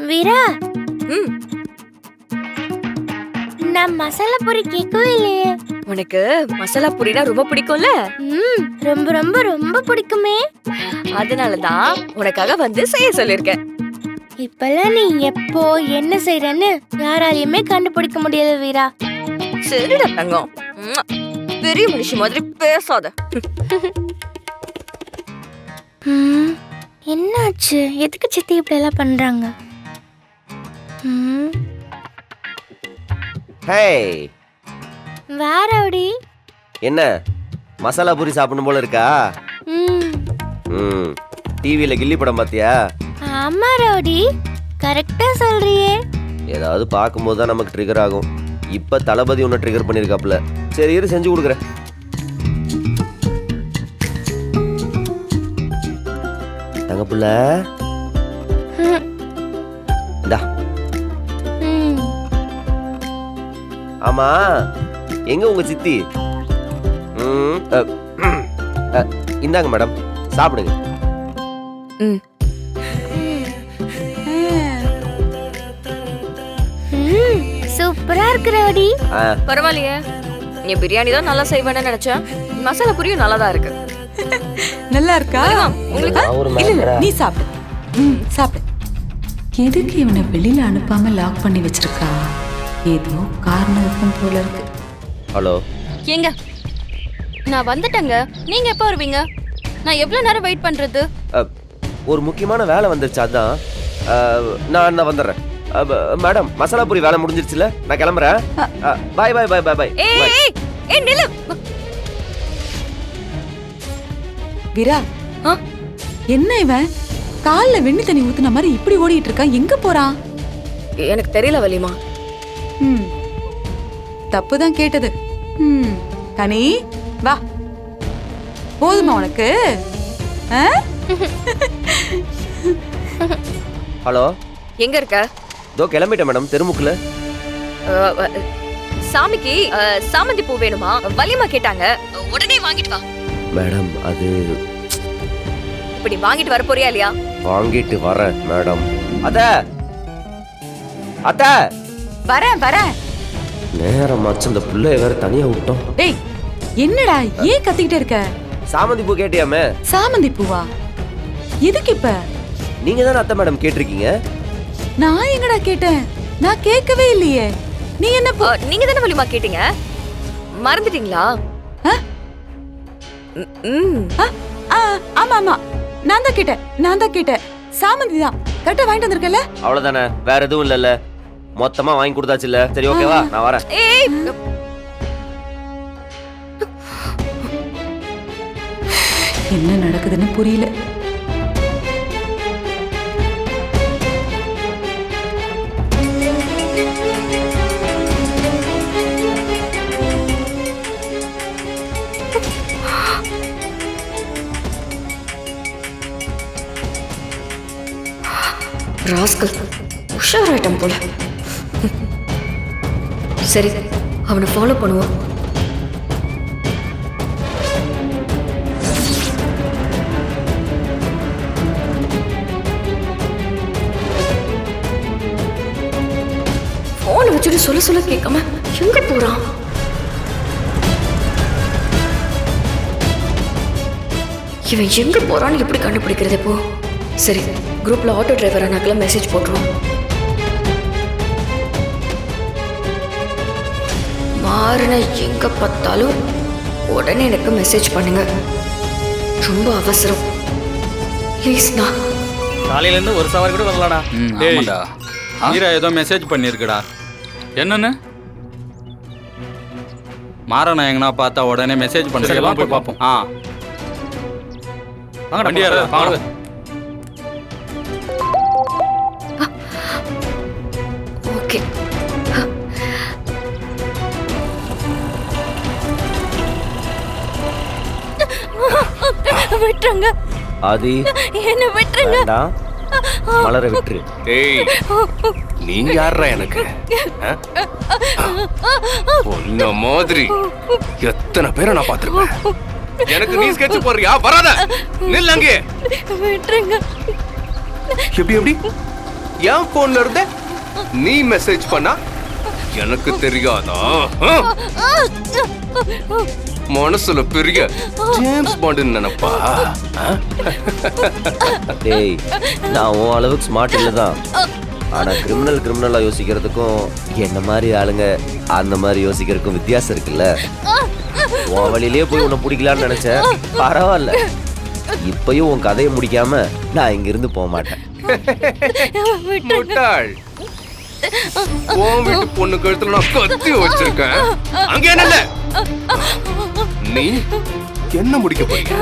வீரா, ம் நான் மசாலா பூரி கேட்கவே இல்லையே. உனக்கு மசாலா பூரினா ரொம்ப பிடிக்கும்ல? ரொம்ப ரொம்ப ரொம்ப பிடிக்குமே. அதனாலதான் உனக்காக வந்து செய்ய சொல்லிருக்கேன். இப்பெல்லாம் நீ எப்போ என்ன செய்றன்னு யாராலையுமே கண்டுபிடிக்க முடியல வீரா. சரிடா தங்கம். பெரிய மனுஷி மாதிரி பேசாத. என்னாச்சு? எதுக்கு சித்தி இப்படி எல்லாம் பண்றாங்க? ஹேய், வேறடி என்ன மசாலா பூரி சாப்பிடணும் போல இருக்கா? டிவியில கில்லி படம் பாத்தியா? ஆமா ரவுடி, கரெக்டா சொல்றியே. ஏதாவது பார்க்கும்போது தான் நமக்கு ட்ரிகர் ஆகும். இப்ப தளபதி ஒன்னு ட்ரிகர் பண்ணிருக்காப்ல. சரி இரு, செஞ்சு கொடுக்குறேன். தங்கப்புள்ள இந்தா. ஆமா, எங்க உங்க சித்தி? இந்தாங்க மேடம், சாப்பிடுங்க. சூப்பரா இருக்கு ரவுடி. பரவாயில்லையே, நீ பிரியாணி தான் நல்லா செய்வேன்னு நினைச்சேன். மசாலா பூரியும் நல்லா தான் இருக்கு. நல்லா இருக்கா? உங்களுக்கு இல்ல இல்ல, நீ சாப்பிடு. சாப்பிடு. எதுக்கு இவனை வெளியில அனுப்பாம லாக் பண்ணி வச்சிருக்கா? ஏதோ காரணம் இருக்கும் போல இருக்கு. ஹலோ ஏங்க, நான் வந்துட்டேங்க. நீங்க எப்ப வருவீங்க? நான் எவ்வளவு நேரம் வெயிட் பண்றது? ஒரு முக்கியமான வேலை வந்துருச்சு, அதான் நான் வந்துடுறேன். மேடம், மசாலா பூரி வேலை முடிஞ்சிருச்சுல, நான் கிளம்புறேன். பாய் பாய் பாய் பாய் பாய். ஏய் நில்லு. வீரா, என்ன இவன் கால்ல வெண்ணி தண்ணி ஊத்துன மாதிரி இப்படி ஓடிட்டு இருக்கான்? எங்க போறான்? எனக்கு தெரியல வலிமா. தப்புதான் கேட்டது. கனி வா, போதுமா உனக்கு? ஹலோ, எங்க இருக்க? இதோ கிளம்பிட்டேன் மேடம், தெருமுக்குல. சாமிக்கு சாமந்தி பூ வேணுமா? வலிமா கேட்டாங்க, உடனே வாங்கிட்டு வா. மேடம், அது இப்படி வாங்கிட்டு வர போறியா இல்லையா? வாங்கிட்டு வரேன் மேடம். அத வரேன் வரேன். நேரமாச்சு, அந்த பிள்ளைய வேற தனியா விட்டோம். டேய், என்னடா ஏன் கத்திக்கிட்டே இருக்க? சாமந்தி பூ கேட்டியாமே? சாமந்தி பூவா? எதுக்கு இப்ப? நீங்க தானே அத்தை மேடம் கேட்டிருக்கீங்க. நான் எங்கடா கேட்டேன்? நான் கேட்கவே இல்லையே. நீ என்ன நீங்க தானே வலிமா கேட்டீங்க, மறந்துட்டீங்களா? ஆமா ஆமா, நான் தான் கேட்டேன். சாமந்தி தான் கரெக்டா வாங்கிட்டு வந்திருக்கல. அவ்வளவுதானே, வேற எதுவும் இல்லல்ல. மொத்தமா வாங்கி கொடுத்தாச்சு இல்ல? சரி ஓகேவா, நான் வரேன். என்ன நடக்குதுன்னு புரியல. ராஸ்கல் உஷாராயிட்டம் போல. சரி, அவனை ஃபாலோ பண்ணுவோம். போனை வச்சுட்டு சொல்ல கேட்காம எங்க போறான்? இவன் எங்க போறான்னு எப்படி கண்டுபிடிக்கிறது இப்போ? சரி, குரூப்ல ஆட்டோ டிரைவர் அண்ணாக்கெல்லாம் மெசேஜ் போட்டுருவோம். மாறின எங்க பார்த்தாலும் உடனே எனக்கு மெசேஜ் பண்ணுங்க. ரொம்ப அவசரம் ப்ளீஸ்ண்ணா. காலையில இருந்து ஒரு சவாரி கூட வரலடா. ஆமாடா, மீரா ஏதோ மெசேஜ் பண்ணிருக்குடா. என்னன்னு? மாறனா எங்கனா பார்த்தா உடனே மெசேஜ் பண்ணுறேன், போய் பார்ப்போம். வண்டியா வாங்க. ஓகே, விட்டுருங்க. ஆதி, என்ன விட்டுருங்க. மலர விட்டுரு. ஏய், நீ யாரா எனக்கு? உன்ன மாதிரி எத்தனை பேரை நான் பார்த்திருப்பேன். எனக்கு நீ ஸ்கெட்ச் போடுறியா? வராத, நில்லு அங்கே. விட்டுருங்க. எப்படி எப்படி என் போன்ல இருந்த நீ மெசேஜ் பண்ணா எனக்கு தெரியாதா? மனசுல பெரிய ஜேம்ஸ் பாண்ட் நினைப்பா? டேய் நான் உன் அளவுக்கு ஸ்மார்ட் இல்லதான். ஆனா கிரிமினலா யோசிக்கிறதுக்கும் என்ன மாதிரி ஆளுங்க அந்த மாதிரி யோசிக்கிறதுக்கும் வித்தியாசம் இருக்குல்ல. உன் வழியிலே போய் உன்னை பிடிக்கலான்னு நினைச்சேன். பரவாயில்ல, இப்பயும் உன் கதையை முடிக்காம நான் இங்க இருந்து போக மாட்டேன். முட்டாள், உன் வீட்டு பொண்ணு கழுத்துல நான் கத்தி வச்சிருக்கேன். அங்க என்ன நீ என்ன முடிக்க போறீங்க?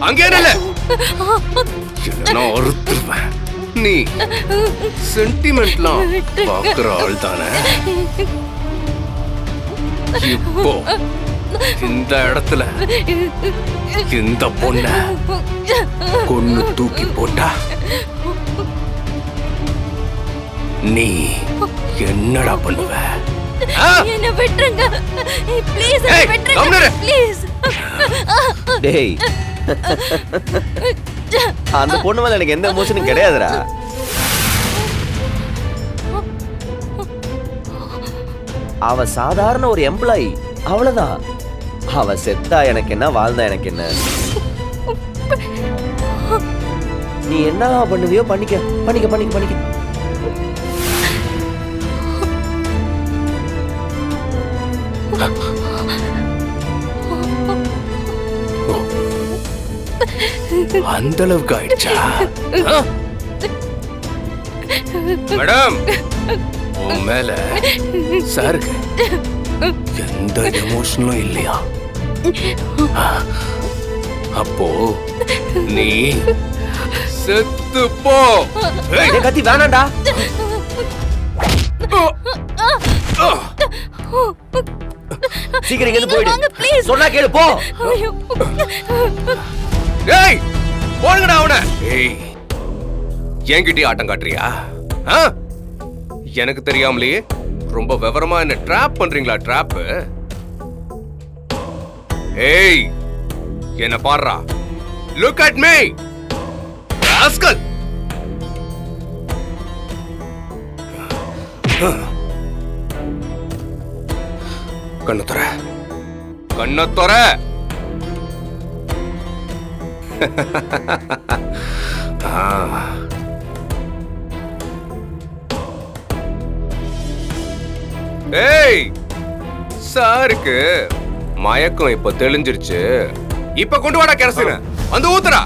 அங்க என்ன அறுத்துருவேன். நீ சென்டிமெண்ட்லாம் பாக்குற ஆள் தானே. இப்போ இந்த இடத்துல இந்த பொண்ண கொன்னு தூக்கி போட்டா நீ என்னடா பண்ணுவ? என்ன விட்டுருங்க ப்ளீஸ், ஏய், விட்டுருங்க கம்முனு. ப்ளீஸ். டேய் அந்த பொண்ணு மேல எனக்கு எந்த எமோஷனும் கிடையாதுடா. அவ சாதாரண ஒரு எம்ப்ளாயி, அவ்வளவுதான். அவ செத்தா எனக்கு என்ன, வாழ்ந்தா எனக்கு என்ன. நீ என்ன பண்ணுவியோ பண்ணிக்க பண்ணிக்க பண்ணிக்க பண்ணிக்க. அந்த அளவுக்கு ஆயிடுச்சா? மேடம், உன் மேல சாருக்கு எந்த எமோஷனும் இல்லையா? அப்போ நீ செத்து போ. ஏய், ஏய், கத்தி வேணாண்டா. சீக்கிரம் இங்க இருந்து போயிடு. சொன்னா கேளு, போ. ஏய், போடுங்கடா அவனை. ஏய், என்கிட்டயே ஆட்டம் காட்டுறியா? ஆ? எனக்கு தெரியாமலேயே ரொம்ப விவரமா என்ன ட்ராப் பண்றீங்களா? ட்ராப்? ஏய், என்ன பாருடா. Look at me rascal. கண்ணத்துற கண்ணத்துற. ஏய், சாருக்கு மயக்கம் இப்ப தெளிஞ்சிருச்சு. இப்ப கொண்டு வாடா கெரசின, வந்து ஊத்துறா.